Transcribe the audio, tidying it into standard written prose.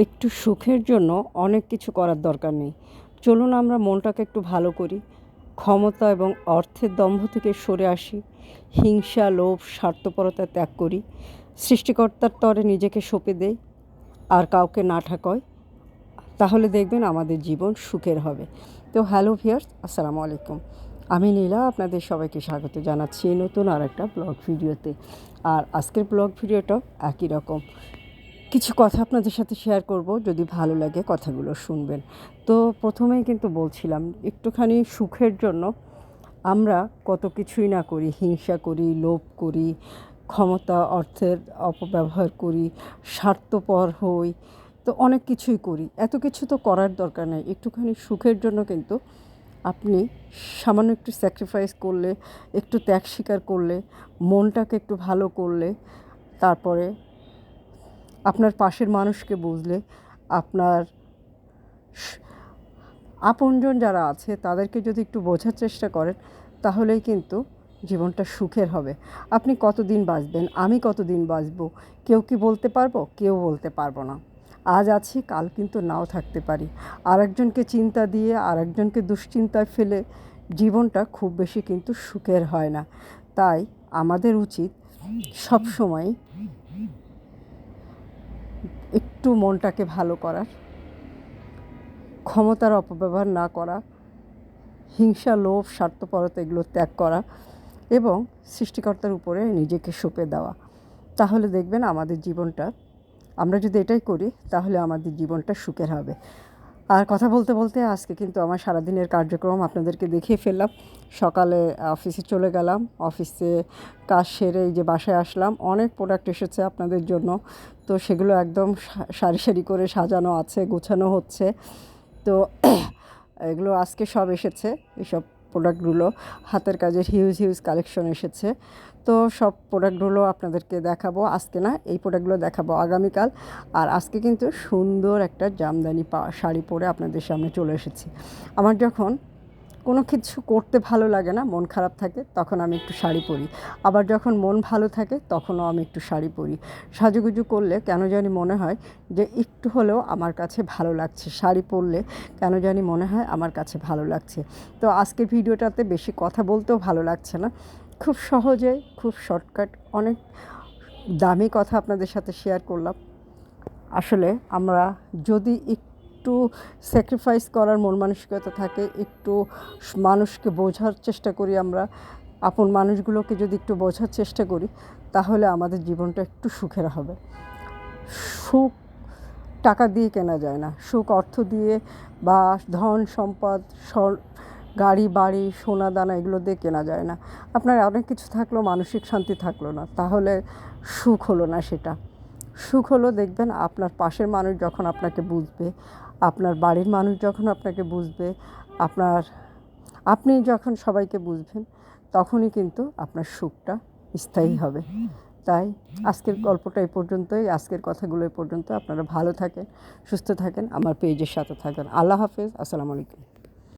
একটু সুখের জন্য অনেক কিছু করার দরকার নেই। চলুন আমরা মনটাকে একটু ভালো করি, ক্ষমতা এবং অর্থের দম্ভ থেকে সরে আসি, হিংসা, লোভ, স্বার্থপরতা ত্যাগ করি, সৃষ্টিকর্তার তরে নিজেকে সঁপে দেই আর কাউকে না ঠকাই। তাহলে দেখবেন আমাদের জীবন সুখের হবে। তো হ্যালো ভিউয়ার্স, আসসালামু আলাইকুম। আমি নীলা, আপনাদের সবাইকে স্বাগত জানাচ্ছি নতুন আর একটা ব্লগ ভিডিওতে। আর আজকের ব্লগ ভিডিওটাও একই রকম কিছু কথা আপনাদের সাথে শেয়ার করব, যদি ভালো লাগে কথাগুলো শুনবেন। তো প্রথমেই কিন্তু বলছিলাম একটুখানি সুখের জন্য আমরা কত কিছুই না করি, হিংসা করি, লোভ করি, ক্ষমতা অর্থের অপব্যবহার করি, স্বার্থপর হই, তো অনেক কিছুই করি। এত কিছু তো করার দরকার নেই। একটুখানি সুখের জন্য কিন্তু আপনি সামান্য একটু স্যাক্রিফাইস করলে, একটু ত্যাগ স্বীকার করলে, মনটাকে একটু ভালো করলে, তারপরে আপনার পাশের মানুষকে বুঝলে, আপনার আপনজন যারা আছে তাদেরকে যদি একটু বোঝার চেষ্টা করেন, তাহলেই কিন্তু জীবনটা সুখের হবে। আপনি কতদিন বাঁচবেন, আমি কতদিন বাঁচব, কেউ কি বলতে পারবো? কেউ বলতে পারবো না। আজ আছি, কাল কিন্তু নাও থাকতে পারি। আরেকজনকে চিন্তা দিয়ে, আরেকজনকে দুশ্চিন্তায় ফেলে জীবনটা খুব বেশি কিন্তু সুখের হয় না। তাই আমাদের উচিত সবসময় একটু মনটাকে ভালো করার, ক্ষমতার অপব্যবহার না করা, হিংসা, লোভ, স্বার্থপরতা এগুলো ত্যাগ করা এবং সৃষ্টিকর্তার উপরে নিজেকে সঁপে দেওয়া। তাহলে দেখবেন আমাদের জীবনটা, আমরা যদি এটাই করি তাহলে আমাদের জীবনটা সুখের হবে। আর কথা বলতে বলতে আজকে কিন্তু আমার সারাদিনের কার্যক্রম আপনাদেরকে দেখিয়ে ফেললাম। সকালে অফিসে চলে গেলাম, অফিসে কাজ সেরে এই যে বাসায় আসলাম। অনেক প্রোডাক্ট এসেছে আপনাদের জন্য, তো সেগুলো একদম সারি সারি করে সাজানো আছে, গোছানো হচ্ছে। তো এগুলো আজকে সব এসেছে, এইসব প্রোডাক্টগুলো হাতের কাজের হিউজ কালেকশন এসেছে। তো সব প্রোডাক্টগুলো আপনাদেরকে দেখাবো, আজকে না, এই প্রোডাক্টগুলো দেখাবো আগামীকাল। আর আজকে কিন্তু সুন্দর একটা জামদানি শাড়ি পরে আপনাদের সামনে চলে এসেছি। আমার যখন কোনো কিছু করতে ভালো লাগে না, মন খারাপ থাকে, তখন আমি একটু শাড়ি পরি। আবার যখন মন ভালো থাকে তখনও আমি একটু শাড়ি পরি। সাজুগুজু করলে কেন জানি মনে হয় যে একটু হলেও আমার কাছে ভালো লাগছে, শাড়ি পরলে কেন জানি মনে হয় আমার কাছে ভালো লাগছে। তো আজকের ভিডিওটাতে বেশি কথা বলতেও ভালো লাগছে না, খুব সহজে, খুব শর্টকাট, অনেক দামি কথা আপনাদের সাথে শেয়ার করলাম। আসলে আমরা যদি একটু স্যাক্রিফাইস করার মন মানসিকতা থাকে, একটু মানুষকে বোঝার চেষ্টা করি, আমরা আপন মানুষগুলোকে যদি একটু বোঝার চেষ্টা করি, তাহলে আমাদের জীবনটা একটু সুখের হবে। সুখ টাকা দিয়ে কেনা যায় না, সুখ অর্থ দিয়ে বা ধন সম্পদ, গাড়ি বাড়ি, সোনা দানা এগুলো দিয়ে কেনা যায় না। আপনার অনেক কিছু থাকলেও মানসিক শান্তি থাকলো না, তাহলে সুখ হলো না। সেটা সুখ হলো, দেখবেন আপনার পাশের মানুষ যখন আপনাকে বুঝবে, আপনার বাড়ির মানুষ যখন আপনাকে বুঝবে, আপনি যখন সবাইকে বুঝবেন, তখনই কিন্তু আপনার সুখটা স্থায়ী হবে। তাই আজকের গল্পটা এই পর্যন্তই, আজকের কথাগুলো এই পর্যন্ত। আপনারা ভালো থাকেন, সুস্থ থাকেন, আমার পেজের সাথে থাকেন। আল্লাহ হাফেজ, আসসালামু আলাইকুম।